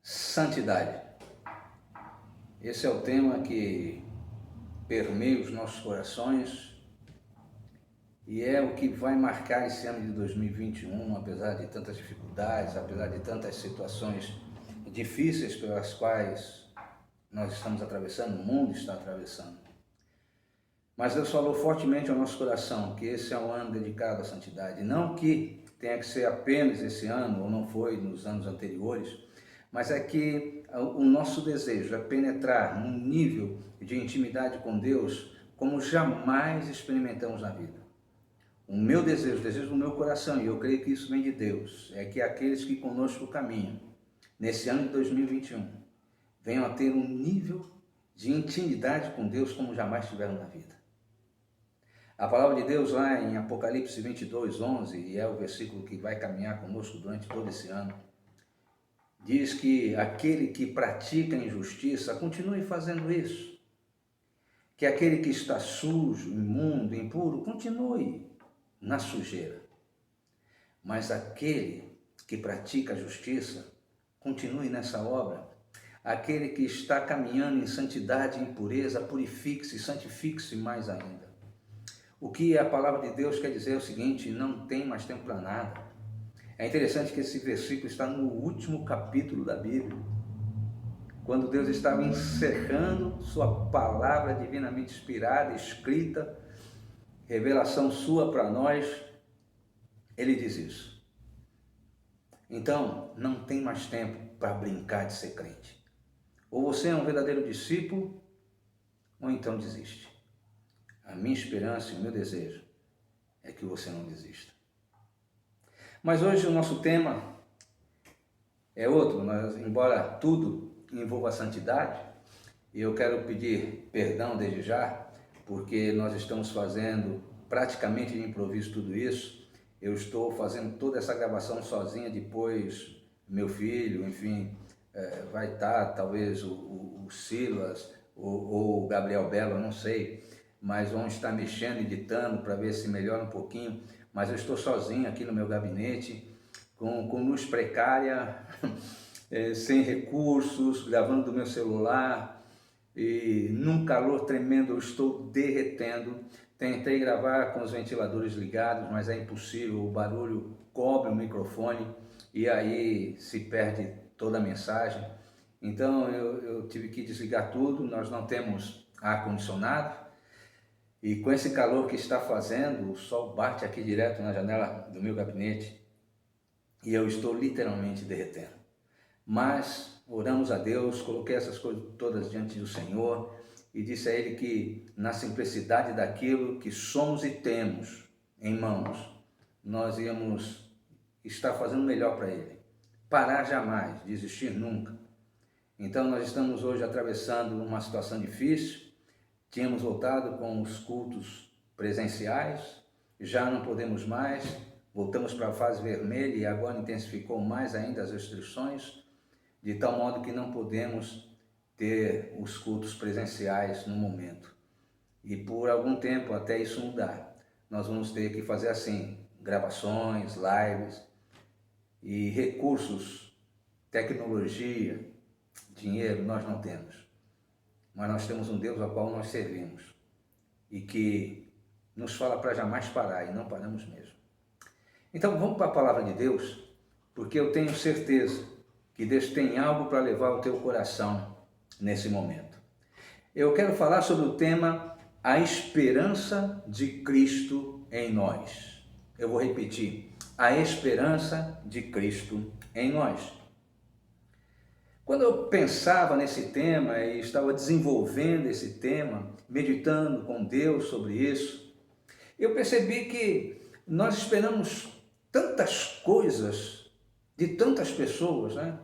Santidade. Esse é o tema que permeia os nossos corações e é o que vai marcar esse ano de 2021, apesar de tantas dificuldades, apesar de tantas situações difíceis pelas quais nós estamos atravessando, o mundo está atravessando. Mas Deus falou fortemente ao nosso coração que esse é um ano dedicado à santidade. Não que tenha que ser apenas esse ano, ou não foi nos anos anteriores, mas é que o nosso desejo é penetrar num nível de intimidade com Deus como jamais experimentamos na vida. O meu desejo, o desejo do meu coração, e eu creio que isso vem de Deus, é que aqueles que conosco caminham nesse ano de 2021 venham a ter um nível de intimidade com Deus como jamais tiveram na vida. A palavra de Deus lá em Apocalipse 22, 11, e é o versículo que vai caminhar conosco durante todo esse ano, diz que aquele que pratica injustiça continue fazendo isso. Que aquele que está sujo, imundo, impuro, continue na sujeira. Mas aquele que pratica a justiça, continue nessa obra. Aquele que está caminhando em santidade e em pureza, purifique-se e santifique-se mais ainda. O que a palavra de Deus quer dizer é o seguinte: não tem mais tempo para nada. É interessante que esse versículo está no último capítulo da Bíblia, quando Deus estava encerrando sua palavra divinamente inspirada, escrita, revelação sua para nós, ele diz isso. Então, não tem mais tempo para brincar de ser crente. Ou você é um verdadeiro discípulo, ou então desiste. A minha esperança e o meu desejo é que você não desista. Mas hoje o nosso tema é outro, embora tudo envolva a santidade, e eu quero pedir perdão desde já, porque nós estamos fazendo praticamente de improviso tudo isso. Eu estou fazendo toda essa gravação sozinha, depois meu filho, vai estar talvez o Silas ou o Gabriel Belo, eu não sei, mas vão estar mexendo, editando para ver se melhora um pouquinho. Mas eu estou sozinho aqui no meu gabinete, com luz precária, sem recursos, gravando do meu celular, e num calor tremendo eu estou derretendo. Tentei gravar com os ventiladores ligados, mas é impossível, o barulho cobre o microfone e aí se perde toda a mensagem. Então eu tive que desligar tudo, nós não temos ar-condicionado, e com esse calor que está fazendo, o sol bate aqui direto na janela do meu gabinete e eu estou literalmente derretendo. Mas oramos a Deus, coloquei essas coisas todas diante do Senhor e disse a Ele que na simplicidade daquilo que somos e temos em mãos, nós íamos estar fazendo melhor para Ele. Parar jamais, desistir nunca. Então nós estamos hoje atravessando uma situação difícil. Tínhamos voltado com os cultos presenciais, já não podemos mais, voltamos para a fase vermelha e agora intensificou mais ainda as restrições, de tal modo que não podemos ter os cultos presenciais no momento. E por algum tempo, até isso mudar, nós vamos ter que fazer assim, gravações, lives e recursos, tecnologia, dinheiro, nós não temos. Mas nós temos um Deus ao qual nós servimos e que nos fala para jamais parar, e não paramos mesmo. Então vamos para a palavra de Deus, porque eu tenho certeza que Deus tem algo para levar ao teu coração nesse momento. Eu quero falar sobre o tema a esperança de Cristo em nós. Eu vou repetir, a esperança de Cristo em nós. Quando eu pensava nesse tema e estava desenvolvendo esse tema, meditando com Deus sobre isso, eu percebi que nós esperamos tantas coisas de tantas pessoas, né?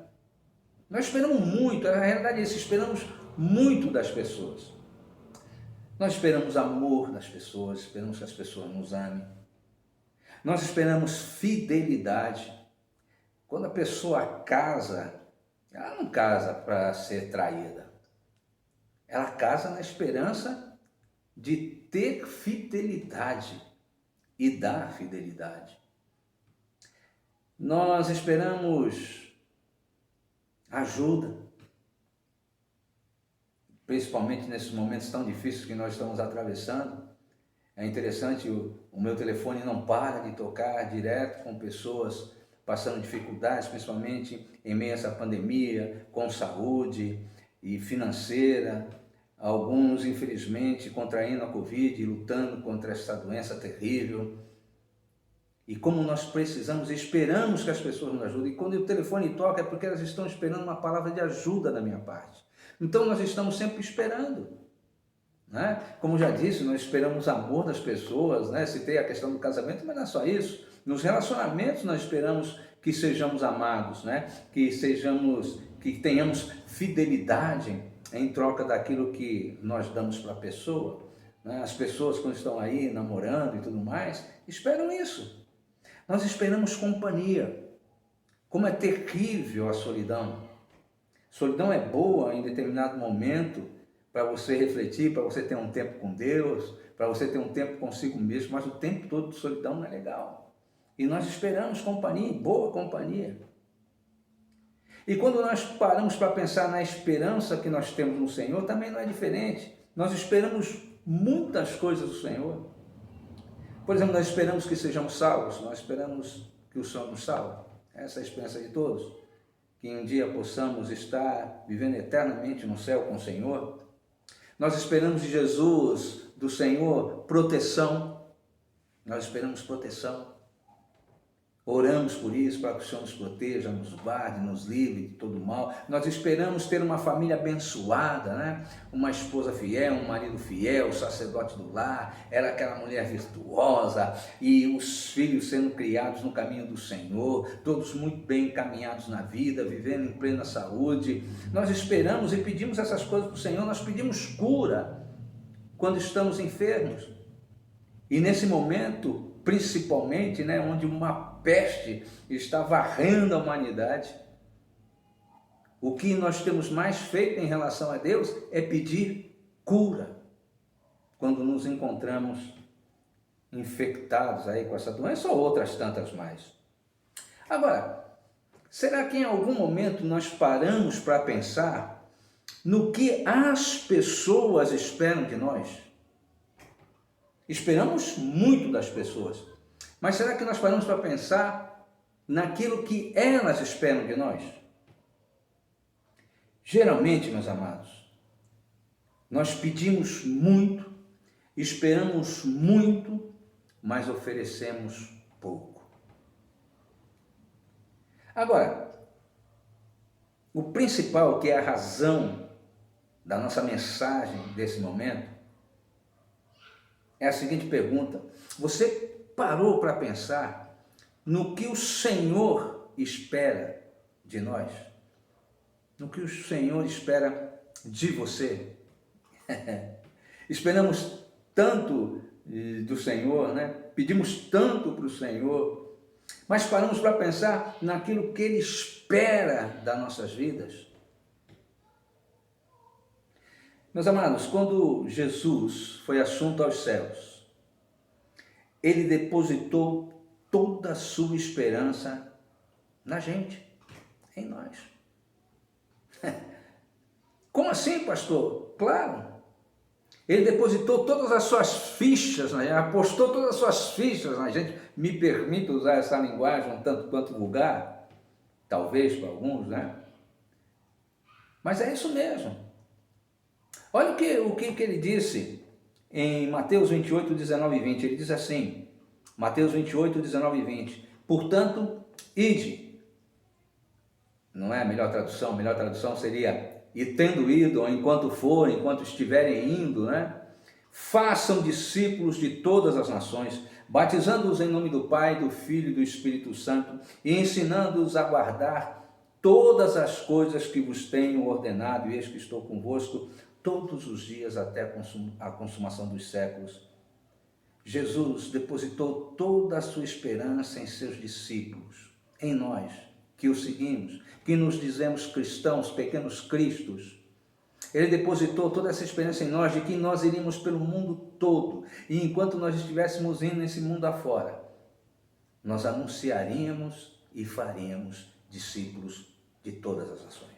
Nós esperamos muito, a realidade é isso, esperamos muito das pessoas. Nós esperamos amor das pessoas, esperamos que as pessoas nos amem. Nós esperamos fidelidade. Quando a pessoa casa, ela não casa para ser traída. Ela casa na esperança de ter fidelidade e dar fidelidade. Nós esperamos ajuda, principalmente nesses momentos tão difíceis que nós estamos atravessando. É interessante, o meu telefone não para de tocar direto com pessoas passando dificuldades, principalmente em meio a essa pandemia, com saúde e financeira, alguns infelizmente contraindo a Covid e lutando contra essa doença terrível. E como nós precisamos, esperamos que as pessoas nos ajudem. E quando o telefone toca é porque elas estão esperando uma palavra de ajuda da minha parte. Então nós estamos sempre esperando, né? Como já disse, nós esperamos amor das pessoas, né? Citei a questão do casamento, mas não é só isso. Nos relacionamentos nós esperamos que sejamos amados, né? Que tenhamos fidelidade em troca daquilo que nós damos para a pessoa, né? As pessoas, quando estão aí namorando e tudo mais, esperam isso. Nós esperamos companhia. Como é terrível a solidão. Solidão é boa em determinado momento para você refletir, para você ter um tempo com Deus, para você ter um tempo consigo mesmo, mas o tempo todo de solidão não é legal. E nós esperamos companhia, boa companhia. E quando nós paramos para pensar na esperança que nós temos no Senhor, também não é diferente. Nós esperamos muitas coisas do Senhor. Por exemplo, nós esperamos que sejamos salvos, nós esperamos que o Senhor nos salve. Essa é a esperança de todos. Que um dia possamos estar vivendo eternamente no céu com o Senhor. Nós esperamos de Jesus, do Senhor, proteção. Nós esperamos proteção. Oramos por isso, para que o Senhor nos proteja, nos guarde, nos livre de todo mal. Nós esperamos ter uma família abençoada, né? Uma esposa fiel, um marido fiel, o sacerdote do lar, ela aquela mulher virtuosa e os filhos sendo criados no caminho do Senhor, todos muito bem encaminhados na vida, vivendo em plena saúde. Nós esperamos e pedimos essas coisas para o Senhor, nós pedimos cura quando estamos enfermos. E nesse momento, principalmente, né, onde uma peste está varrendo a humanidade, o que nós temos mais feito em relação a Deus é pedir cura, quando nos encontramos infectados aí com essa doença ou outras tantas mais. Agora, será que em algum momento nós paramos para pensar no que as pessoas esperam de nós? Esperamos muito das pessoas, mas será que nós paramos para pensar naquilo que elas esperam de nós? Geralmente, meus amados, nós pedimos muito, esperamos muito, mas oferecemos pouco. Agora, o principal, que é a razão da nossa mensagem desse momento, é a seguinte pergunta: você parou para pensar no que o Senhor espera de nós? No que o Senhor espera de você? Esperamos tanto do Senhor, né? Pedimos tanto para o Senhor, mas paramos para pensar naquilo que Ele espera das nossas vidas? Meus amados, quando Jesus foi assunto aos céus, Ele depositou toda a sua esperança na gente, em nós. Como assim, pastor? Claro, Ele depositou todas as suas fichas, apostou todas as suas fichas na gente. Me permito usar essa linguagem um tanto quanto vulgar, talvez para alguns, né? Mas é isso mesmo. Olha o que ele disse em Mateus 28, 19 e 20. Ele diz assim, Mateus 28, 19 e 20. Portanto, ide. Não é a melhor tradução? A melhor tradução seria, e tendo ido, ou enquanto forem, enquanto estiverem indo, né? Façam discípulos de todas as nações, batizando-os em nome do Pai, do Filho e do Espírito Santo, e ensinando-os a guardar todas as coisas que vos tenho ordenado, e eis que estou convosco todos os dias até a consumação dos séculos. Jesus depositou toda a sua esperança em seus discípulos, em nós, que o seguimos, que nos dizemos cristãos, pequenos cristos. Ele depositou toda essa esperança em nós, de que nós iríamos pelo mundo todo, e enquanto nós estivéssemos indo nesse mundo afora, nós anunciaríamos e faríamos discípulos de todas as nações.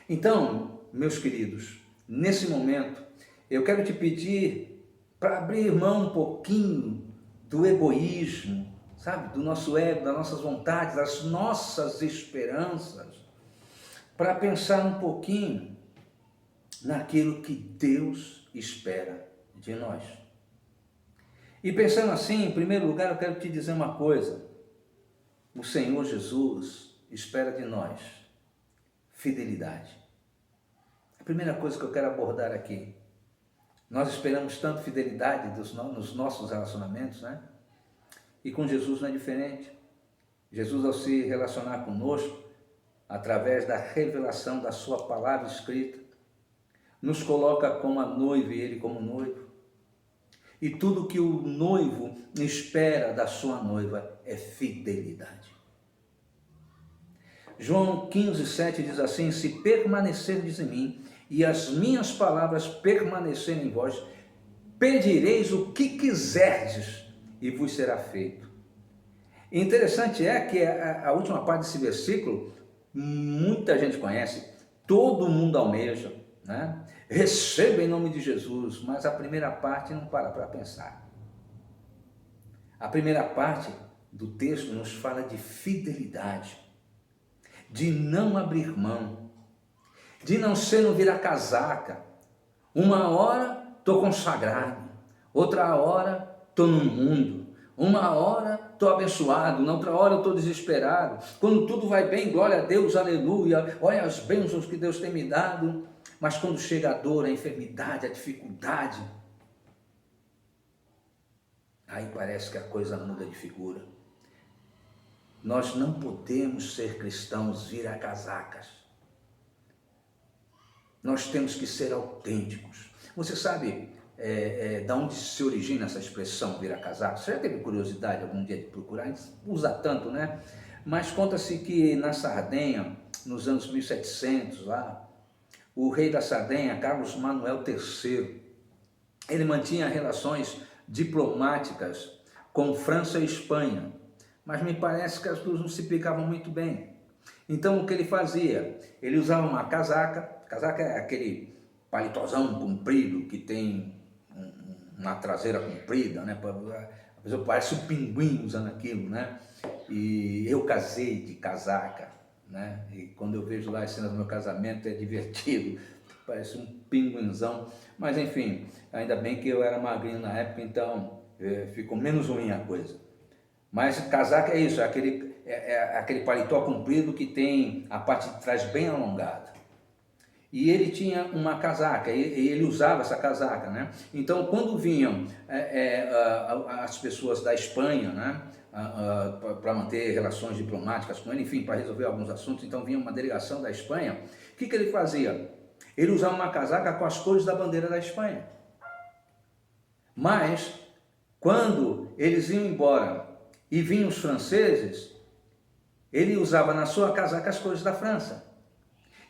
Então, meus queridos, nesse momento, eu quero te pedir para abrir mão um pouquinho do egoísmo, sabe? Do nosso ego, das nossas vontades, das nossas esperanças, para pensar um pouquinho naquilo que Deus espera de nós. E pensando assim, em primeiro lugar, eu quero te dizer uma coisa. O Senhor Jesus espera de nós fidelidade. A primeira coisa que eu quero abordar aqui. Nós esperamos tanto fidelidade nos nossos relacionamentos, né? E com Jesus não é diferente. Jesus, ao se relacionar conosco, através da revelação da sua palavra escrita, nos coloca como a noiva e ele como noivo. E tudo que o noivo espera da sua noiva é fidelidade. João 15:7 diz assim: se permanecerdes em mim e as minhas palavras permanecerem em vós, pedireis o que quiserdes e vos será feito. Interessante é que a última parte desse versículo, muita gente conhece, todo mundo almeja, né? Receba em nome de Jesus, mas a primeira parte não para pensar. A primeira parte do texto nos fala de fidelidade, de não abrir mão, de não ser no vira-casaca. Uma hora estou consagrado, outra hora estou no mundo, uma hora estou abençoado, na outra hora eu estou desesperado. Quando tudo vai bem, glória a Deus, aleluia, olha as bênçãos que Deus tem me dado. Mas quando chega a dor, a enfermidade, a dificuldade, aí parece que a coisa muda de figura. Nós não podemos ser cristãos vira-casacas. Nós temos que ser autênticos. Você sabe da onde se origina essa expressão vira-casaca? Você já teve curiosidade algum dia de procurar? A gente usa tanto, né? Mas conta-se que na Sardenha, nos anos 1700, lá, o rei da Sardenha, Carlos Manuel III, ele mantinha relações diplomáticas com França e Espanha, mas me parece que as duas não se picavam muito bem. Então o que ele fazia? Ele usava uma casaca, casaca é aquele palitozão comprido que tem uma traseira comprida, né? A pessoa parece um pinguim usando aquilo, né? E eu casei de casaca, né? E quando eu vejo lá as cenas do meu casamento é divertido, parece um pinguinzão, mas enfim, ainda bem que eu era magrinho na época, então ficou menos ruim a coisa. Mas casaca é isso, é aquele paletó comprido que tem a parte de trás bem alongada. E ele tinha uma casaca, e ele usava essa casaca, né? Então, quando vinham as pessoas da Espanha, né, para manter relações diplomáticas com ele, enfim, para resolver alguns assuntos, então vinha uma delegação da Espanha, o que ele fazia? Ele usava uma casaca com as cores da bandeira da Espanha. Mas, quando eles iam embora e vinham os franceses, ele usava na sua casaca as cores da França.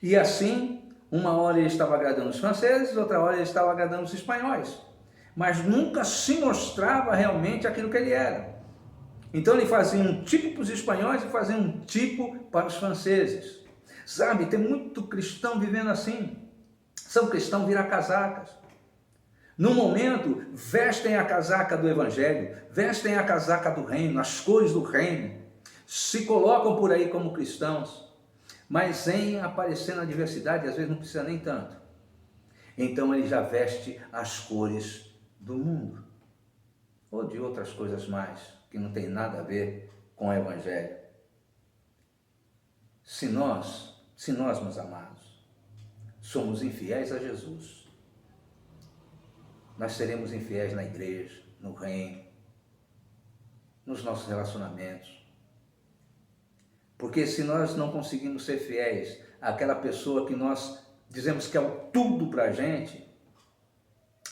E assim, uma hora ele estava agradando os franceses, outra hora ele estava agradando os espanhóis. Mas nunca se mostrava realmente aquilo que ele era. Então ele fazia um tipo para os espanhóis e fazia um tipo para os franceses. Sabe, tem muito cristão vivendo assim. São cristãos vira-casacas. No momento, vestem a casaca do evangelho, vestem a casaca do reino, as cores do reino. Se colocam por aí como cristãos. Mas em aparecer na diversidade, às vezes não precisa nem tanto. Então ele já veste as cores do mundo. Ou de outras coisas mais, que não tem nada a ver com o Evangelho. Se nós, meus amados, somos infiéis a Jesus, nós seremos infiéis na igreja, no reino, nos nossos relacionamentos. Porque se nós não conseguimos ser fiéis àquela pessoa que nós dizemos que é o tudo para a gente,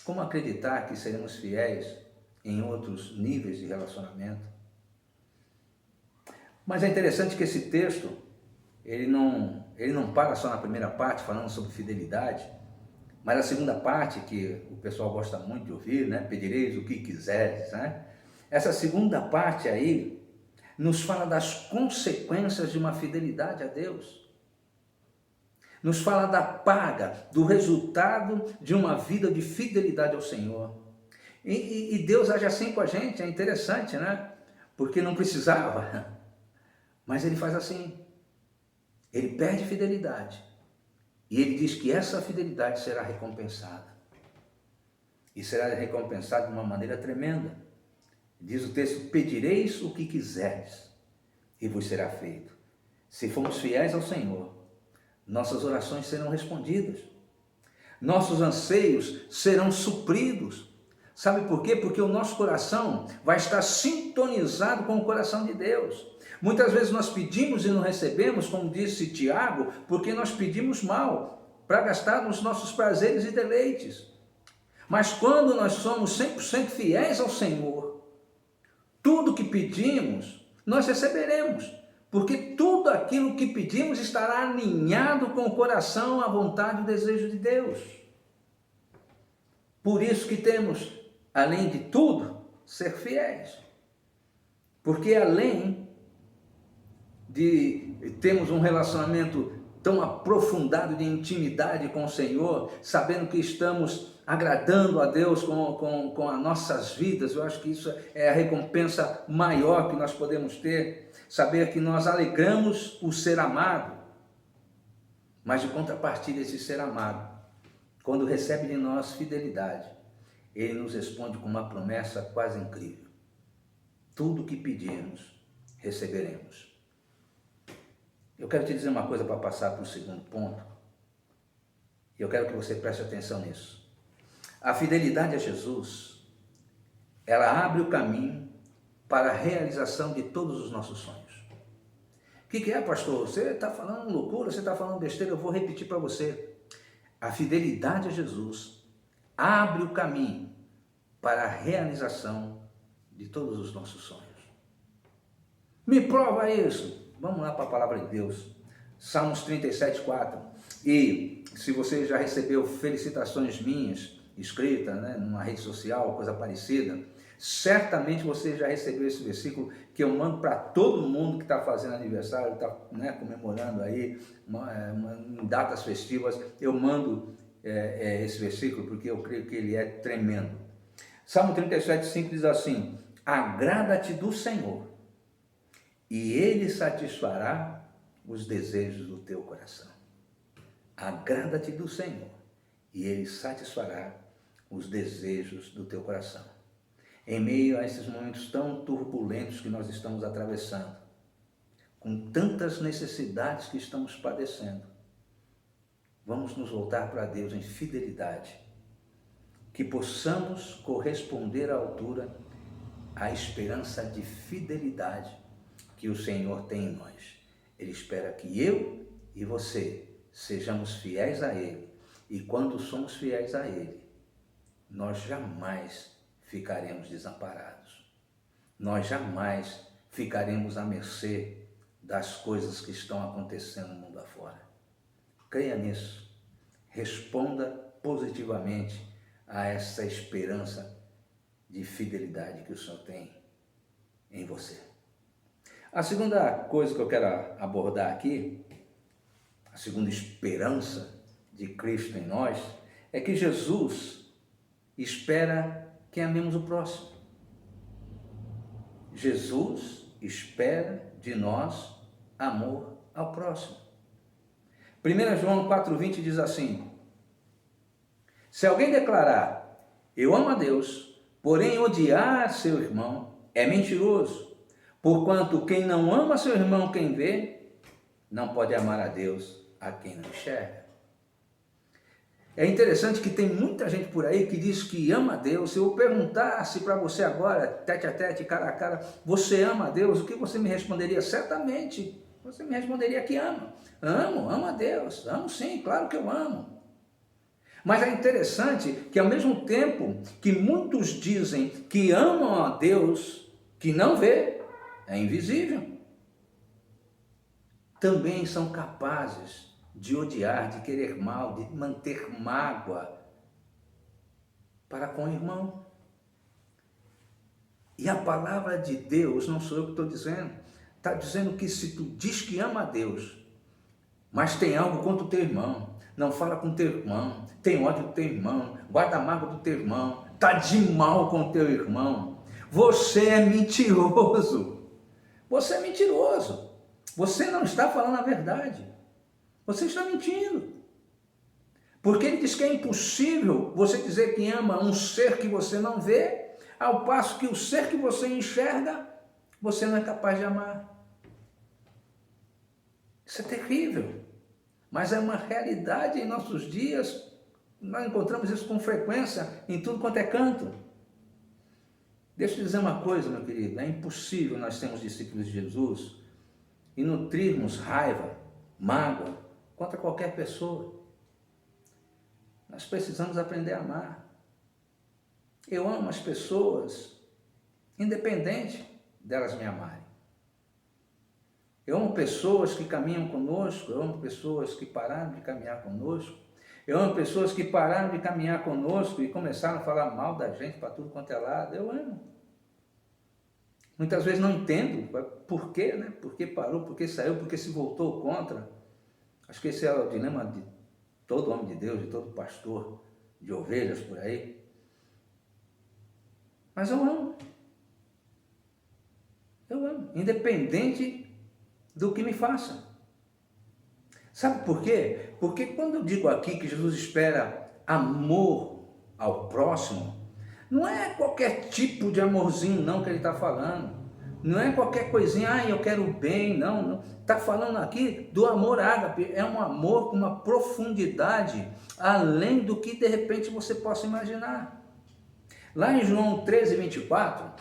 como acreditar que seremos fiéis em outros níveis de relacionamento? Mas é interessante que esse texto, ele não para só na primeira parte, falando sobre fidelidade, mas a segunda parte, que o pessoal gosta muito de ouvir, né? Pedireis o que quiseres, né? Essa segunda parte aí, nos fala das consequências de uma fidelidade a Deus. nos fala da paga, do resultado de uma vida de fidelidade ao Senhor. E Deus age assim com a gente, é interessante, né? Porque não precisava, mas Ele faz assim. Ele perde fidelidade e Ele diz que essa fidelidade será recompensada. E será recompensada de uma maneira tremenda. Diz o texto: pedireis o que quiseres e vos será feito. Se formos fiéis ao Senhor, nossas orações serão respondidas. Nossos anseios serão supridos. Sabe por quê? Porque o nosso coração vai estar sintonizado com o coração de Deus. Muitas vezes nós pedimos e não recebemos, como disse Tiago, porque nós pedimos mal, para gastar nos nossos prazeres e deleites. Mas quando nós somos 100% fiéis ao Senhor, tudo que pedimos, nós receberemos. Porque tudo aquilo que pedimos estará alinhado com o coração, a vontade e o desejo de Deus. Por isso que temos, além de tudo, ser fiéis. Porque além de termos um relacionamento tão aprofundado de intimidade com o Senhor, sabendo que estamos agradando a Deus com as nossas vidas, eu acho que isso é a recompensa maior que nós podemos ter, saber que nós alegramos o ser amado, mas de contrapartida esse ser amado, quando recebe de nós fidelidade, Ele nos responde com uma promessa quase incrível: tudo que pedirmos, receberemos. Eu quero te dizer uma coisa para passar para o segundo ponto, e eu quero que você preste atenção nisso. A fidelidade a Jesus, ela abre o caminho para a realização de todos os nossos sonhos. O que é, pastor? Você está falando loucura, você está falando besteira, eu vou repetir para você. A fidelidade a Jesus abre o caminho para a realização de todos os nossos sonhos. Me prova isso. Vamos lá para a palavra de Deus. Salmos 37:4. E se você já recebeu felicitações minhas, escritas, né, numa rede social, coisa parecida, certamente você já recebeu esse versículo que eu mando para todo mundo que está fazendo aniversário, está, né, comemorando aí em datas festivas. Eu mando esse versículo porque eu creio que ele é tremendo. Salmo 37:5 diz assim: agrada-te do Senhor e Ele satisfará os desejos do teu coração. Agrada-te do Senhor e Ele satisfará os desejos do teu coração. Em meio a esses momentos tão turbulentos que nós estamos atravessando, com tantas necessidades que estamos padecendo, vamos nos voltar para Deus em fidelidade, que possamos corresponder à altura à esperança de fidelidade que o Senhor tem em nós. Ele espera que eu e você sejamos fiéis a Ele, e quando somos fiéis a Ele, nós jamais ficaremos desamparados. Nós jamais ficaremos à mercê das coisas que estão acontecendo no mundo afora. Creia nisso. Responda positivamente a essa esperança de fidelidade que o Senhor tem em você. A segunda coisa que eu quero abordar aqui, a segunda esperança de Cristo em nós, é que Jesus espera que amemos o próximo. Jesus espera de nós amor ao próximo. 1 João 4,20 diz assim: se alguém declarar, eu amo a Deus, porém odiar seu irmão, é mentiroso. Porquanto quem não ama seu irmão, quem vê, não pode amar a Deus a quem não enxerga. É interessante que tem muita gente por aí que diz que ama a Deus. Se eu perguntasse para você agora, tete a tete, cara a cara, você ama a Deus? O que você me responderia? Certamente, você me responderia que ama. Amo a Deus. Amo sim, claro que eu amo. Mas é interessante que ao mesmo tempo que muitos dizem que amam a Deus, que não vê, é invisível, também são capazes de odiar, de querer mal, de manter mágoa para com o irmão. E a palavra de Deus, não sou eu que estou dizendo, está dizendo que se tu diz que ama a Deus, mas tem algo contra o teu irmão, não fala com o teu irmão, tem ódio do teu irmão, guarda a mágoa do teu irmão, está de mal com o teu irmão, você é mentiroso. Você é mentiroso. Você não está falando a verdade. Você está mentindo. Porque ele diz que é impossível você dizer que ama um ser que você não vê, ao passo que o ser que você enxerga, você não é capaz de amar. Isso é terrível. Mas é uma realidade em nossos dias. Nós encontramos isso com frequência em tudo quanto é canto. Deixa eu te dizer uma coisa, meu querido. É impossível nós sermos discípulos de Jesus e nutrirmos raiva, mágoa contra qualquer pessoa. Nós precisamos aprender a amar. Eu amo as pessoas, independente delas me amarem. Eu amo pessoas que caminham conosco, eu amo pessoas que pararam de caminhar conosco, eu amo pessoas que pararam de caminhar conosco e começaram a falar mal da gente para tudo quanto é lado. Eu amo. Muitas vezes não entendo por quê, né? Por que parou, por que saiu, por que se voltou contra. Acho que esse é o dilema de todo homem de Deus, de todo pastor de ovelhas por aí. Mas eu amo. Eu amo, independente do que me faça. Sabe por quê? Porque quando eu digo aqui que Jesus espera amor ao próximo, não é qualquer tipo de amorzinho não que ele está falando. Não é qualquer coisinha, eu quero o bem, não. Está falando aqui do amor ágape. É um amor com uma profundidade além do que de repente você possa imaginar. Lá em João 13:24,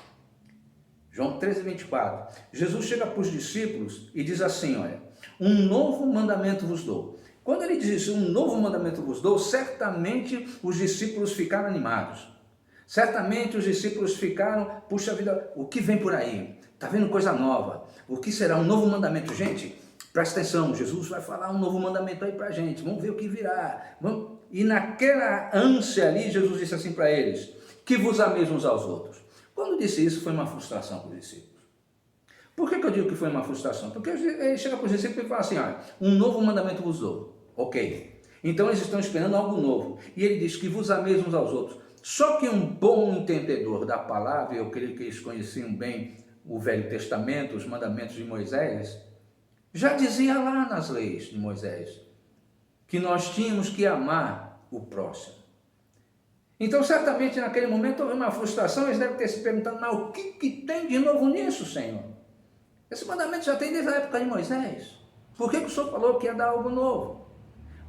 Jesus chega para os discípulos e diz assim, olha, um novo mandamento vos dou. Quando ele diz um novo mandamento vos dou, certamente os discípulos ficaram animados. Certamente os discípulos ficaram, puxa vida, o que vem por aí? Está vendo coisa nova? O que será um novo mandamento? Gente, presta atenção, Jesus vai falar um novo mandamento aí para a gente, vamos ver o que virá. E naquela ânsia ali, Jesus disse assim para eles, que vos ameis uns aos outros. Quando disse isso, foi uma frustração para os discípulos. Por que eu digo que foi uma frustração? Porque ele chega para os discípulos e fala assim, olha, um novo mandamento vos dou. Ok. Então eles estão esperando algo novo. E ele diz que vos ameis uns aos outros. Só que um bom entendedor da palavra, eu creio que eles conheciam bem o Velho Testamento, os mandamentos de Moisés, já dizia lá nas leis de Moisés, que nós tínhamos que amar o próximo. Então, certamente, naquele momento, houve uma frustração, eles devem ter se perguntado, mas o que tem de novo nisso, Senhor? Esse mandamento já tem desde a época de Moisés. Por que o Senhor falou que ia dar algo novo?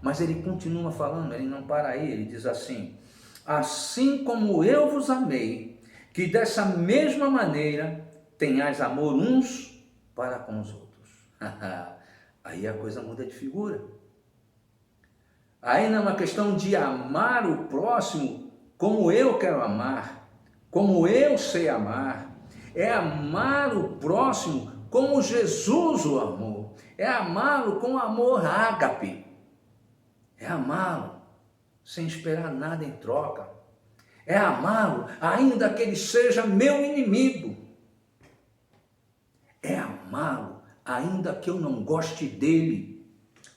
Mas ele continua falando, ele não para aí, ele diz assim, assim como eu vos amei, que dessa mesma maneira tenhais amor uns para com os outros. Aí a coisa muda de figura. Aí não é uma questão de amar o próximo como eu quero amar, como eu sei amar. É amar o próximo como Jesus o amou. É amá-lo com amor ágape. É amá-lo sem esperar nada em troca. É amá-lo ainda que ele seja meu inimigo. É amá-lo ainda que eu não goste dele.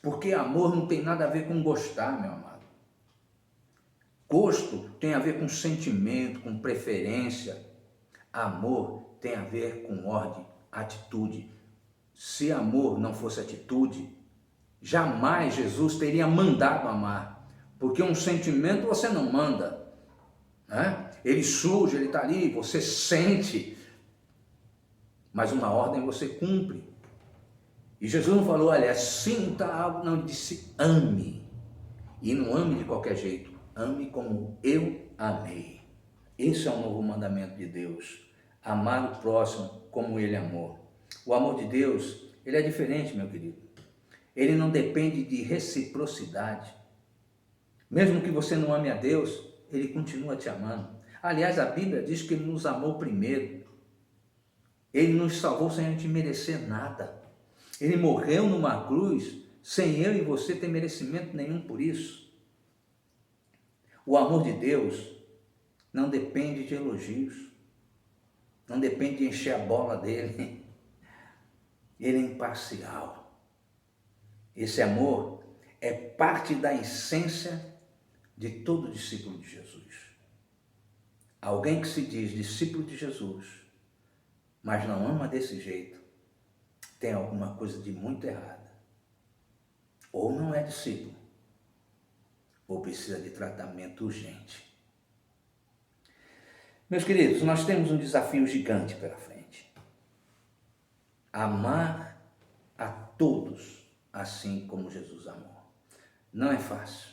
Porque amor não tem nada a ver com gostar, meu amado. Gosto tem a ver com sentimento, com preferência. Amor tem a ver com ordem, atitude. Se amor não fosse atitude, jamais Jesus teria mandado amar. Porque um sentimento você não manda, né? Ele surge, ele está ali, você sente. Mas uma ordem você cumpre. E Jesus não falou, olha, sinta algo, não, ele disse ame. E não ame de qualquer jeito, ame como eu amei. Esse é o novo mandamento de Deus, amar o próximo como ele amou. O amor de Deus, ele é diferente, meu querido. Ele não depende de reciprocidade. Mesmo que você não ame a Deus, ele continua te amando. Aliás, a Bíblia diz que ele nos amou primeiro. Ele nos salvou sem a gente merecer nada. Ele morreu numa cruz sem eu e você ter merecimento nenhum por isso. O amor de Deus não depende de elogios, não depende de encher a bola dele. Ele é imparcial. Esse amor é parte da essência de todo discípulo de Jesus. Alguém que se diz discípulo de Jesus, mas não ama desse jeito, tem alguma coisa de muito errada. Ou não é discípulo, ou precisa de tratamento urgente. Meus queridos, nós temos um desafio gigante pela frente. Amar a todos assim como Jesus amou. Não é fácil.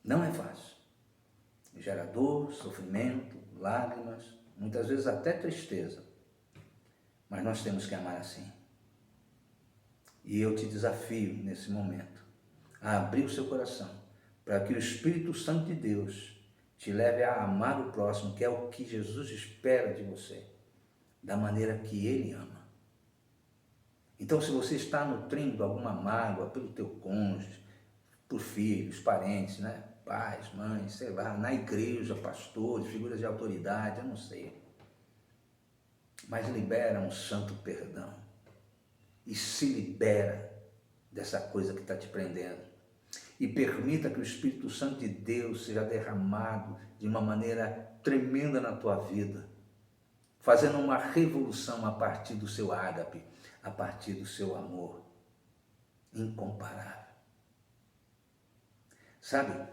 Não é fácil. Gera dor, sofrimento, lágrimas, muitas vezes até tristeza. Mas nós temos que amar assim. E eu te desafio nesse momento a abrir o seu coração para que o Espírito Santo de Deus te leve a amar o próximo, que é o que Jesus espera de você, da maneira que Ele ama. Então, se você está nutrindo alguma mágoa pelo teu cônjuge, por filhos, parentes, né? Pais, mães, sei lá, na igreja, pastores, figuras de autoridade, eu não sei. Mas libera um santo perdão e se libera dessa coisa que está te prendendo. E permita que o Espírito Santo de Deus seja derramado de uma maneira tremenda na tua vida, fazendo uma revolução a partir do seu ágape, a partir do seu amor incomparável. Sabe,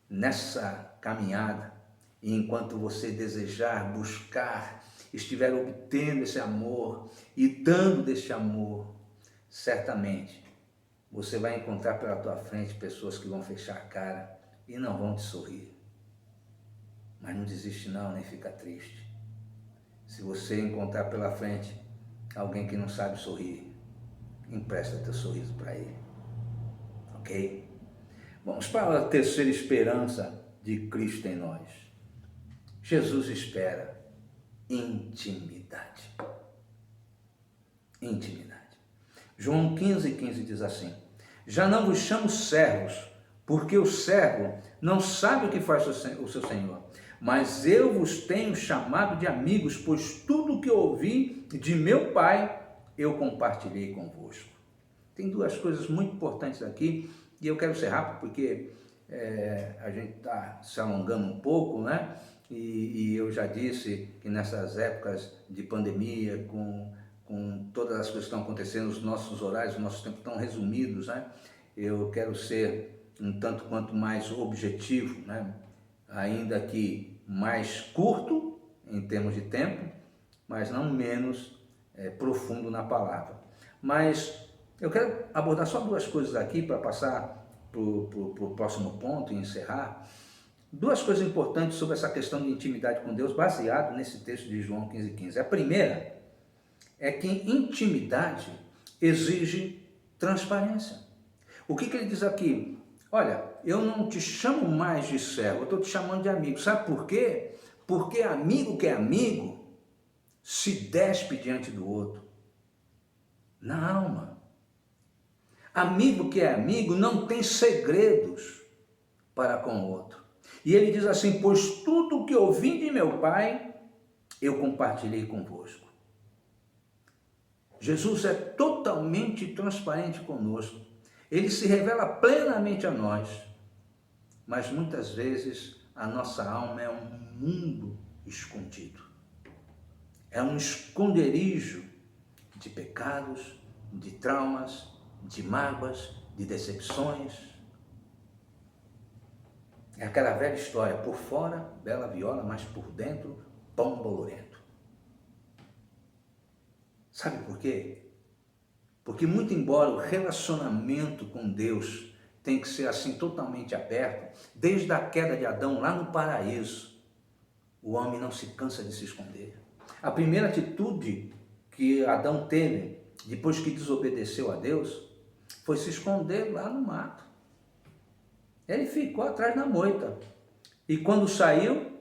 nessa caminhada, e enquanto você desejar, buscar, estiver obtendo esse amor e dando deste amor, certamente você vai encontrar pela tua frente pessoas que vão fechar a cara e não vão te sorrir. Mas não desiste não, nem fica triste. Se você encontrar pela frente alguém que não sabe sorrir, empresta teu sorriso para ele. Ok? Vamos para a terceira esperança de Cristo em nós. Jesus espera intimidade. Intimidade. João 15,15 diz assim: já não vos chamo servos, porque o servo não sabe o que faz o seu senhor, mas eu vos tenho chamado de amigos, pois tudo o que ouvi de meu Pai eu compartilhei convosco. Tem duas coisas muito importantes aqui, e eu quero ser rápido porque a gente está se alongando um pouco, né? E eu já disse que nessas épocas de pandemia, com todas as coisas que estão acontecendo, os nossos horários, os nossos tempos estão resumidos, né? Eu quero ser um tanto quanto mais objetivo, né? Ainda que mais curto em termos de tempo, mas não menos profundo na palavra. Mas eu quero abordar só duas coisas aqui para passar para o próximo ponto e encerrar. Duas coisas importantes sobre essa questão de intimidade com Deus, baseado nesse texto de João 15,15. A primeira é que intimidade exige transparência. O que ele diz aqui? Olha, eu não te chamo mais de servo, eu estou te chamando de amigo. Sabe por quê? Porque amigo que é amigo se despe diante do outro, na alma. Amigo que é amigo não tem segredos para com o outro. E ele diz assim: pois tudo o que ouvi de meu Pai, eu compartilhei convosco. Jesus é totalmente transparente conosco. Ele se revela plenamente a nós. Mas muitas vezes a nossa alma é um mundo escondido. É um esconderijo de pecados, de traumas, de mágoas, de decepções. É aquela velha história: por fora, bela viola, mas por dentro, pão bolorento. Sabe por quê? Porque muito embora o relacionamento com Deus tem que ser assim totalmente aberto, desde a queda de Adão lá no paraíso, o homem não se cansa de se esconder. A primeira atitude que Adão teve, depois que desobedeceu a Deus, foi se esconder lá no mato. Ele ficou atrás da moita. E quando saiu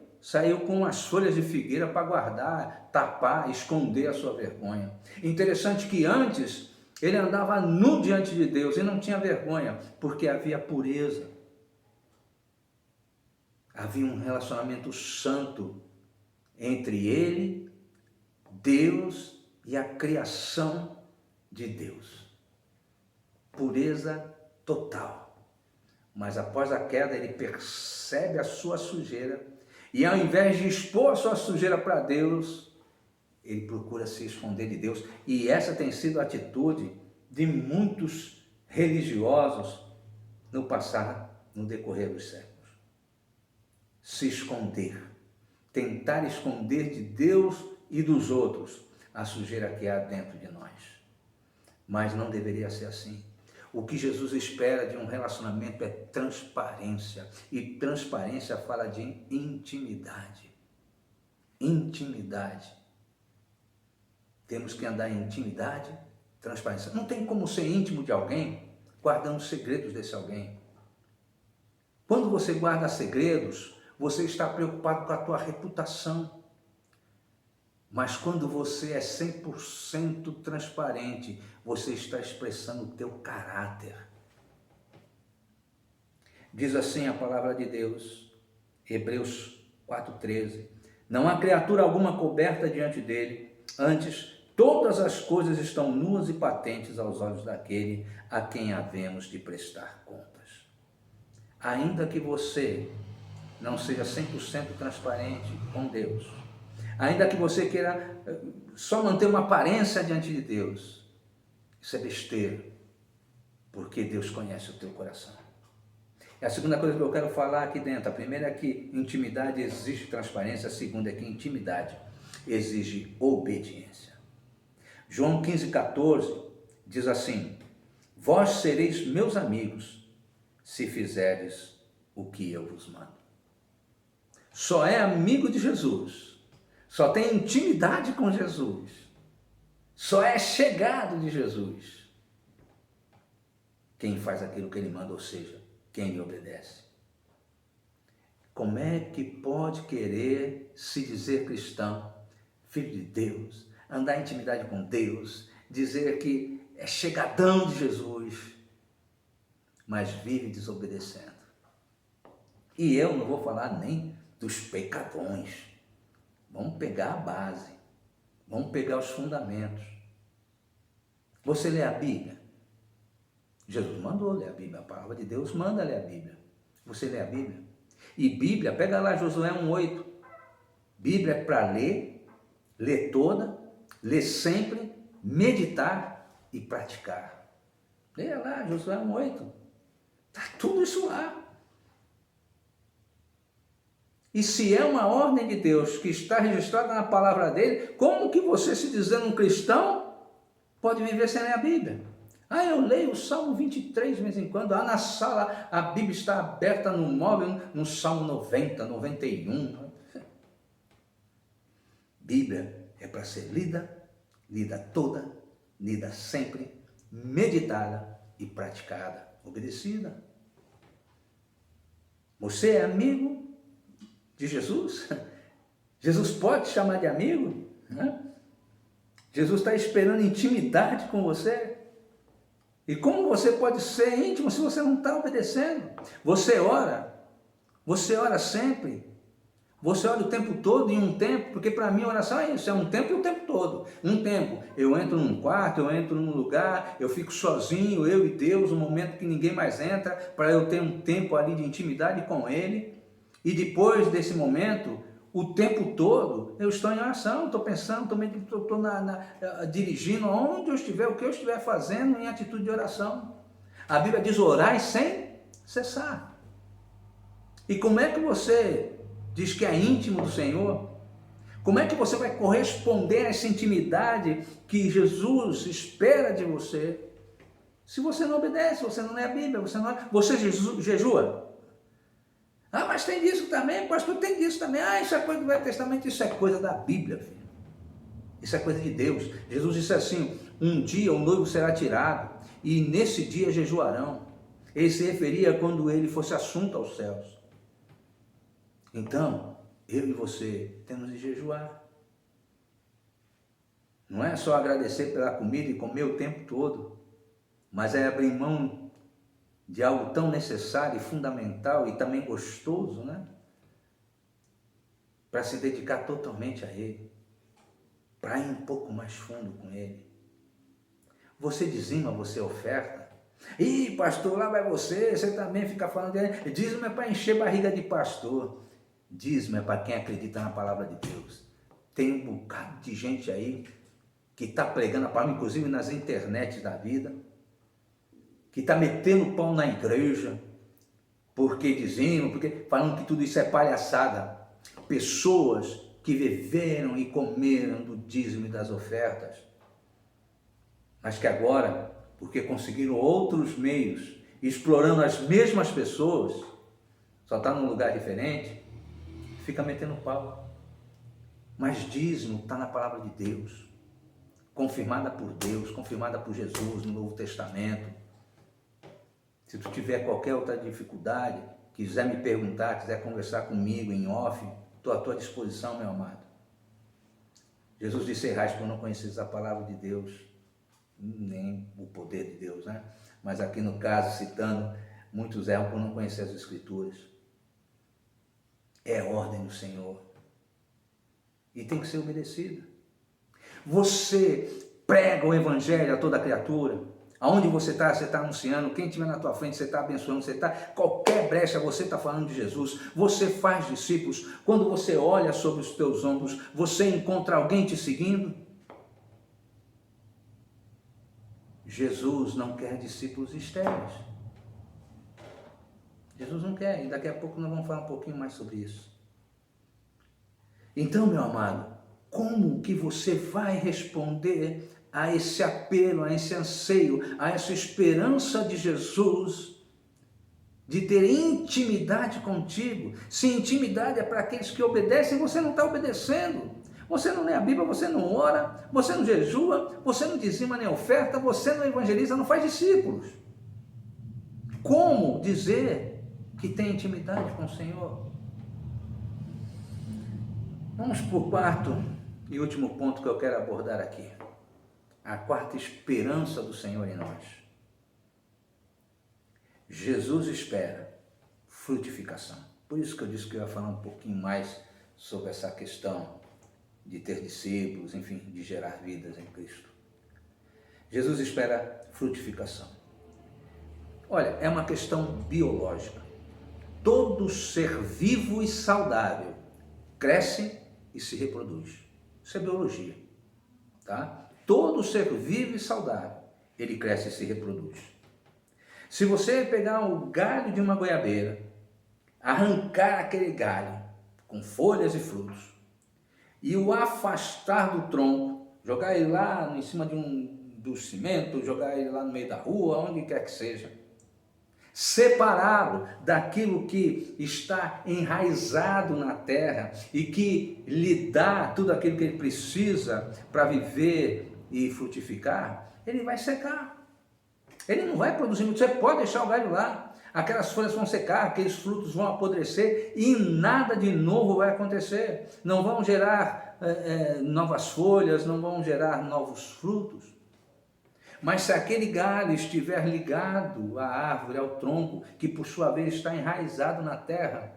com as folhas de figueira para guardar, tapar, esconder a sua vergonha. Interessante que antes ele andava nu diante de Deus e não tinha vergonha, porque havia pureza. Havia um relacionamento santo entre ele, Deus e a criação de Deus. pureza total. Mas após a queda, ele percebe a sua sujeira e ao invés de expor a sua sujeira para Deus, ele procura se esconder de Deus. E essa tem sido a atitude de muitos religiosos no passado, no decorrer dos séculos. Se esconder, tentar esconder de Deus e dos outros a sujeira que há dentro de nós. Mas não deveria ser assim. O que Jesus espera de um relacionamento é transparência. E transparência fala de intimidade. Intimidade. Temos que andar em intimidade, transparência. Não tem como ser íntimo de alguém guardando os segredos desse alguém. Quando você guarda segredos, você está preocupado com a tua reputação. Mas quando você é 100% transparente, você está expressando o teu caráter. Diz assim a palavra de Deus, Hebreus 4,13. Não há criatura alguma coberta diante dele, antes todas as coisas estão nuas e patentes aos olhos daquele a quem havemos de prestar contas. Ainda que você não seja 100% transparente com Deus, ainda que você queira só manter uma aparência diante de Deus, isso é besteira, porque Deus conhece o teu coração. É a segunda coisa que eu quero falar aqui dentro. A primeira é que intimidade exige transparência, a segunda é que intimidade exige obediência. João 15,14 diz assim: vós sereis meus amigos se fizerdes o que eu vos mando. Só é amigo de Jesus, só tem intimidade com Jesus, só é chegado de Jesus quem faz aquilo que ele manda, ou seja, quem lhe obedece. Como é que pode querer se dizer cristão, filho de Deus, andar em intimidade com Deus, dizer que é chegadão de Jesus, mas vive desobedecendo? E eu não vou falar nem dos pecadões. Vamos pegar a base, vamos pegar os fundamentos. Você lê a Bíblia? Jesus mandou ler a Bíblia, a palavra de Deus manda ler a Bíblia. Você lê a Bíblia? E Bíblia, pega lá Josué 1,8. Bíblia é para ler, ler toda, ler sempre, meditar e praticar. Leia lá Josué 1,8. Está tudo isso lá. E se é uma ordem de Deus que está registrada na palavra dele, como que você, se dizendo um cristão, pode viver sem ler a Bíblia? Eu leio o Salmo 23 de vez em quando. Na sala a Bíblia está aberta no móvel, no Salmo 90, 91. Bíblia é para ser lida, lida toda, lida sempre, meditada e praticada, obedecida. Você é amigo de Jesus? Jesus pode te chamar de amigo? Jesus está esperando intimidade com você. E como você pode ser íntimo se você não está obedecendo? Você ora sempre, você ora o tempo todo em um tempo, porque para mim oração é isso, é um tempo e o tempo todo. Um tempo, eu entro num quarto, eu entro num lugar, eu fico sozinho, eu e Deus, um momento que ninguém mais entra, para eu ter um tempo ali de intimidade com Ele. E depois desse momento, o tempo todo, eu estou em oração, estou pensando, estou dirigindo, onde eu estiver, o que eu estiver fazendo em atitude de oração. A Bíblia diz: orai sem cessar. E como é que você diz que é íntimo do Senhor? Como é que você vai corresponder a essa intimidade que Jesus espera de você, se você não obedece, você não lê a Bíblia, você jejua? Mas tem disso também, pastor, tem disso também. Isso é coisa do Velho Testamento, isso é coisa da Bíblia, filho. Isso é coisa de Deus. Jesus disse assim: um dia o noivo será tirado e nesse dia jejuarão. Ele se referia quando ele fosse assunto aos céus. Então, eu e você temos de jejuar. Não é só agradecer pela comida e comer o tempo todo, mas é abrir mão de algo tão necessário e fundamental e também gostoso, né? Para se dedicar totalmente a Ele, para ir um pouco mais fundo com Ele. Você dizima, você oferta, Ih, pastor, lá vai você também fica falando de dízimo é para encher barriga de pastor. Dízimo é para quem acredita na palavra de Deus. Tem um bocado de gente aí que está pregando a palavra, inclusive nas internets da vida, que está metendo pau na igreja, porque dizendo, porque falando que tudo isso é palhaçada. Pessoas que viveram e comeram do dízimo e das ofertas, mas que agora, porque conseguiram outros meios, explorando as mesmas pessoas, só está num lugar diferente, fica metendo pau. Mas dízimo está na palavra de Deus, confirmada por Deus, confirmada por Jesus no Novo Testamento. Se tu tiver qualquer outra dificuldade, quiser me perguntar, quiser conversar comigo em off, estou à tua disposição, meu amado. Jesus disse: errais por não conheceres a palavra de Deus, nem o poder de Deus, né? Mas aqui no caso, citando, muitos erram por não conhecer as Escrituras. É ordem do Senhor e tem que ser obedecida. Você prega o Evangelho a toda criatura. Aonde você está anunciando, quem estiver na tua frente, você está abençoando, qualquer brecha, você está falando de Jesus, você faz discípulos. Quando você olha sobre os teus ombros, você encontra alguém te seguindo? Jesus não quer discípulos estéreis. Jesus não quer, e daqui a pouco nós vamos falar um pouquinho mais sobre isso. Então, meu amado, como que você vai responder a esse apelo, a esse anseio, a essa esperança de Jesus, de ter intimidade contigo? Se intimidade é para aqueles que obedecem, você não está obedecendo. Você não lê a Bíblia, você não ora, você não jejua, você não dizima nem oferta, você não evangeliza, não faz discípulos. Como dizer que tem intimidade com o Senhor? Vamos para o quarto e último ponto que eu quero abordar aqui. A quarta esperança do Senhor em nós. Jesus espera frutificação. Por isso que eu disse que eu ia falar um pouquinho mais sobre essa questão de ter discípulos, enfim, de gerar vidas em Cristo. Jesus espera frutificação. Olha, é uma questão biológica. Todo ser vivo e saudável cresce e se reproduz. Isso é biologia, tá? Todo ser vivo e saudável, ele cresce e se reproduz. Se você pegar o galho de uma goiabeira, arrancar aquele galho com folhas e frutos e o afastar do tronco, jogar ele lá em cima do cimento, jogar ele lá no meio da rua, onde quer que seja, separá-lo daquilo que está enraizado na terra e que lhe dá tudo aquilo que ele precisa para viver e frutificar, ele vai secar. Ele não vai produzir muito. Você pode deixar o galho lá, aquelas folhas vão secar, aqueles frutos vão apodrecer e nada de novo vai acontecer. Não vão gerar novas folhas, não vão gerar novos frutos. Mas se aquele galho estiver ligado à árvore, ao tronco, que por sua vez está enraizado na terra,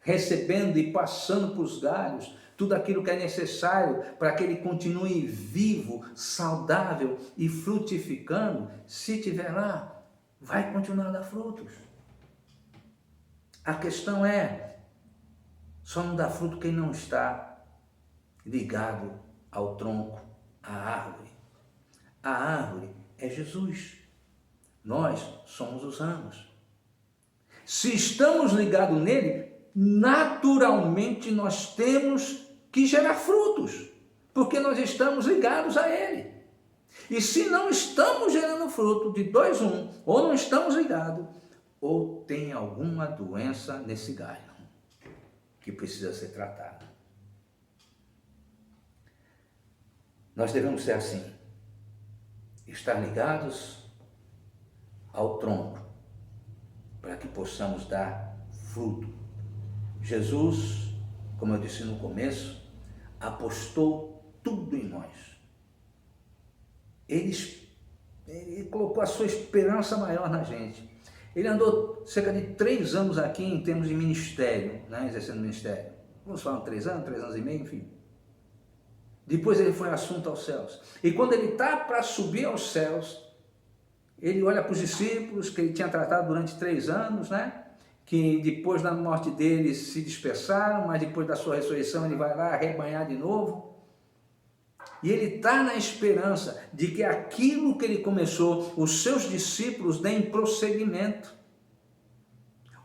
recebendo e passando para os galhos tudo aquilo que é necessário para que ele continue vivo, saudável e frutificando, se estiver lá, vai continuar a dar frutos. A questão é, só não dá fruto quem não está ligado ao tronco, à árvore. A árvore é Jesus. Nós somos os ramos. Se estamos ligados nele, naturalmente nós temos que gerar frutos, porque nós estamos ligados a ele. E se não estamos gerando fruto, de 2, 1, ou não estamos ligados, ou tem alguma doença nesse galho que precisa ser tratada. Nós devemos ser assim, estar ligados ao tronco, para que possamos dar fruto. Jesus, como eu disse no começo, apostou tudo em nós. Ele colocou a sua esperança maior na gente. Ele andou cerca de 3 anos aqui em termos de ministério, né, exercendo ministério. Vamos falar 3 anos, 3 anos e meio, enfim. Depois ele foi assunto aos céus. E quando ele está para subir aos céus, ele olha para os discípulos que ele tinha tratado durante 3 anos, né? Que depois da morte dele se dispersaram, mas depois da sua ressurreição ele vai lá arrebanhar de novo. E ele está na esperança de que aquilo que ele começou, os seus discípulos deem prosseguimento.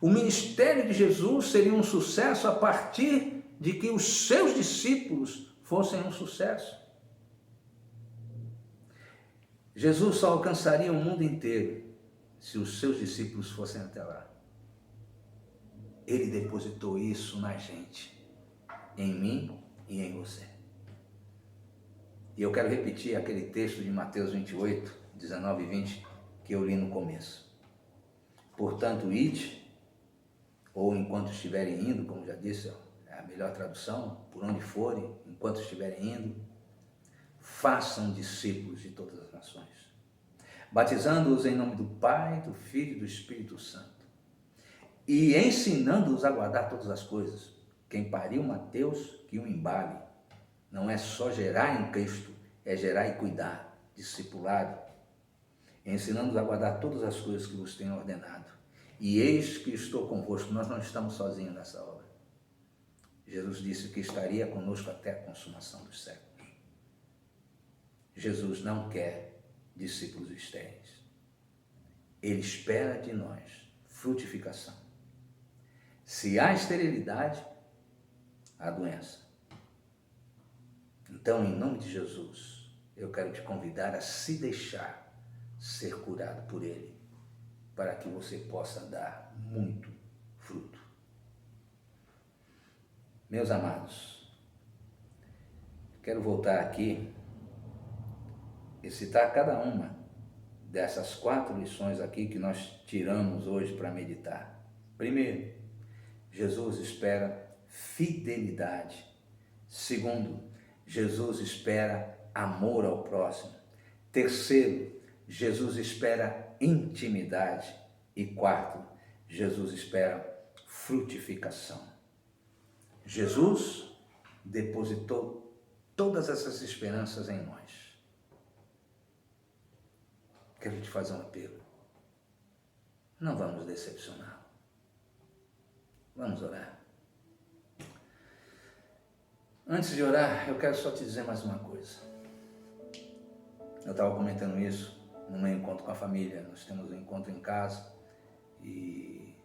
O ministério de Jesus seria um sucesso a partir de que os seus discípulos fossem um sucesso. Jesus só alcançaria o mundo inteiro se os seus discípulos fossem até lá. Ele depositou isso na gente, em mim e em você. E eu quero repetir aquele texto de Mateus 28, 19 e 20, que eu li no começo. Portanto, ide, ou enquanto estiverem indo, como já disse, é a melhor tradução, por onde forem, enquanto estiverem indo, façam discípulos de todas as nações, batizando-os em nome do Pai, do Filho e do Espírito Santo, e ensinando-os a guardar todas as coisas. Quem pariu Mateus, que o embale. Não é só gerar em Cristo, é gerar e cuidar, discipulado, ensinando-os a guardar todas as coisas que vos tenho ordenado. E eis que estou convosco. Nós não estamos sozinhos nessa obra. Jesus disse que estaria conosco até a consumação dos séculos. Jesus não quer discípulos estéreis. Ele espera de nós frutificação. Se há esterilidade, há doença. Então, em nome de Jesus, eu quero te convidar a se deixar ser curado por Ele, para que você possa dar muito fruto. Meus amados, quero voltar aqui e citar cada uma dessas 4 lições aqui que nós tiramos hoje para meditar. Primeiro, Jesus espera fidelidade. Segundo, Jesus espera amor ao próximo. Terceiro, Jesus espera intimidade. E quarto, Jesus espera frutificação. Jesus depositou todas essas esperanças em nós. Quero te fazer um apelo. Não vamos decepcionar. Vamos orar. Antes de orar, eu quero só te dizer mais uma coisa. Eu estava comentando isso no meu encontro com a família. Nós temos um encontro em casa e,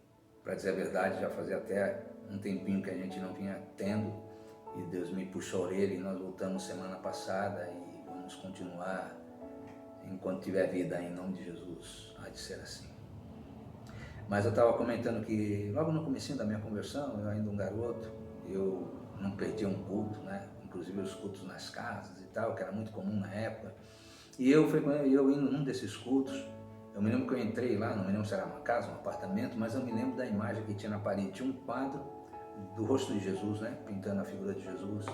para dizer a verdade, já fazia até um tempinho que a gente não vinha tendo e Deus me puxou a orelha e nós voltamos semana passada e vamos continuar enquanto tiver vida, em nome de Jesus. Há de ser assim. Mas eu estava comentando que logo no comecinho da minha conversão, eu ainda um garoto, eu não perdia um culto, né? Inclusive os cultos nas casas e tal, que era muito comum na época. E eu indo num desses cultos, eu me lembro que eu entrei lá, não me lembro se era uma casa, um apartamento, mas eu me lembro da imagem que tinha na parede. Tinha um quadro do rosto de Jesus, né? Pintando a figura de Jesus.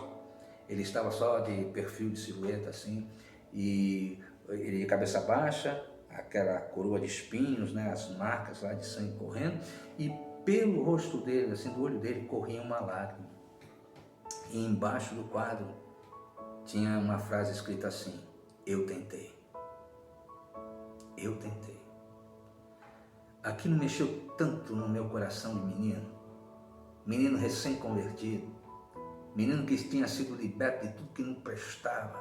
Ele estava só de perfil, de silhueta, assim, e ele cabeça baixa, aquela coroa de espinhos, né? As marcas lá de sangue correndo, e pelo rosto dele, assim, do olho dele, corria uma lágrima. E embaixo do quadro tinha uma frase escrita assim: eu tentei. Eu tentei. Aquilo mexeu tanto no meu coração de menino recém-convertido, menino que tinha sido liberto de tudo que não prestava,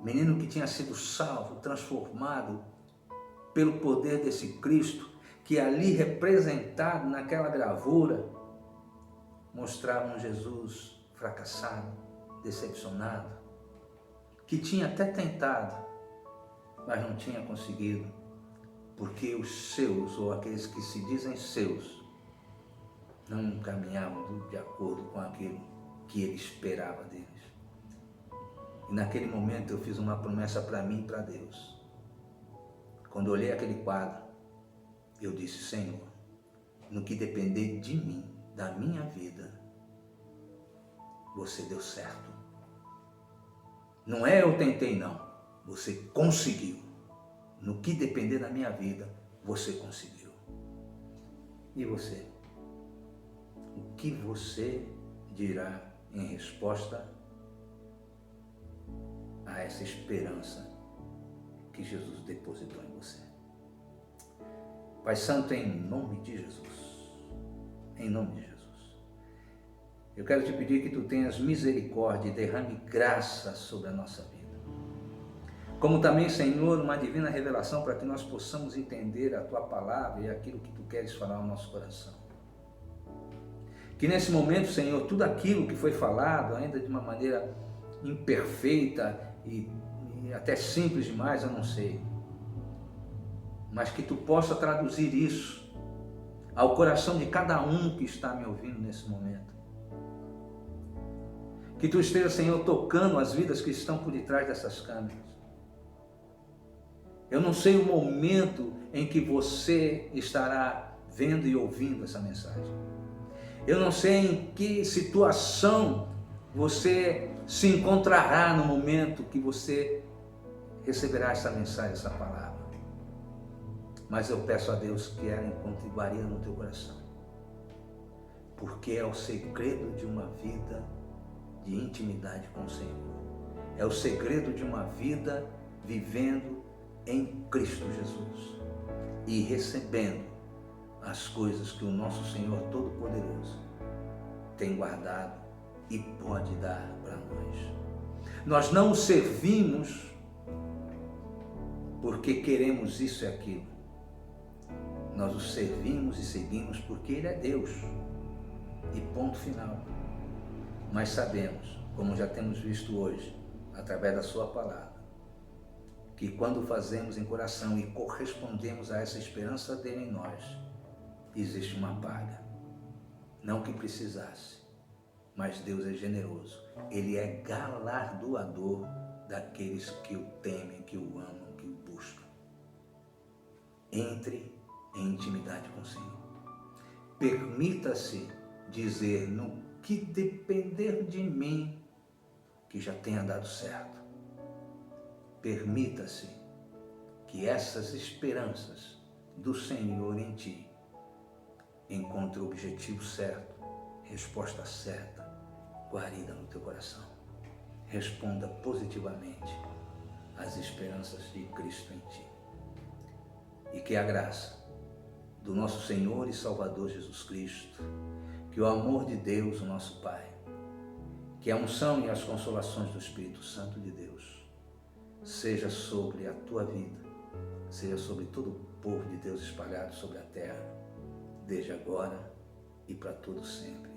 menino que tinha sido salvo, transformado pelo poder desse Cristo, que ali representado naquela gravura, mostrava um Jesus fracassado, decepcionado, que tinha até tentado, mas não tinha conseguido, porque os seus, ou aqueles que se dizem seus, não caminhavam de acordo com aquilo que ele esperava deles. E naquele momento eu fiz uma promessa para mim e para Deus. Quando eu olhei aquele quadro, eu disse: Senhor, no que depender de mim, da minha vida, você deu certo. Não é eu tentei, não. Você conseguiu. No que depender da minha vida, você conseguiu. E você? O que você dirá em resposta a essa esperança que Jesus depositou em você? Pai Santo, em nome de Jesus, em nome de Jesus, eu quero te pedir que tu tenhas misericórdia e derrame graça sobre a nossa vida. Como também, Senhor, uma divina revelação para que nós possamos entender a tua palavra e aquilo que tu queres falar ao nosso coração. Que nesse momento, Senhor, tudo aquilo que foi falado, ainda de uma maneira imperfeita e até simples demais, eu não sei, mas que tu possa traduzir isso ao coração de cada um que está me ouvindo nesse momento. Que tu esteja, Senhor, tocando as vidas que estão por detrás dessas câmeras. Eu não sei o momento em que você estará vendo e ouvindo essa mensagem. Eu não sei em que situação você se encontrará no momento que você receberá essa mensagem, essa palavra. Mas eu peço a Deus que ela encontre guarida no teu coração. Porque é o segredo de uma vida de intimidade com o Senhor. É o segredo de uma vida vivendo em Cristo Jesus e recebendo as coisas que o nosso Senhor Todo-Poderoso tem guardado e pode dar para nós. Nós não o servimos porque queremos isso e aquilo. Nós o servimos e seguimos porque Ele é Deus. E ponto final. Mas sabemos, como já temos visto hoje, através da sua palavra, que quando fazemos em coração e correspondemos a essa esperança dele em nós, existe uma paga. Não que precisasse, mas Deus é generoso. Ele é galardoador daqueles que o temem, que o amam, que o buscam. Entre em intimidade com o Senhor. Permita-se dizer, no que depender de mim, que já tenha dado certo. Permita-se que essas esperanças do Senhor em ti encontrem o objetivo certo, resposta certa, guarida no teu coração. Responda positivamente às esperanças de Cristo em ti. E que a graça do nosso Senhor e Salvador Jesus Cristo, que o amor de Deus, o nosso Pai, que a unção e as consolações do Espírito Santo de Deus, seja sobre a tua vida, seja sobre todo o povo de Deus espalhado sobre a terra, desde agora e para todo sempre.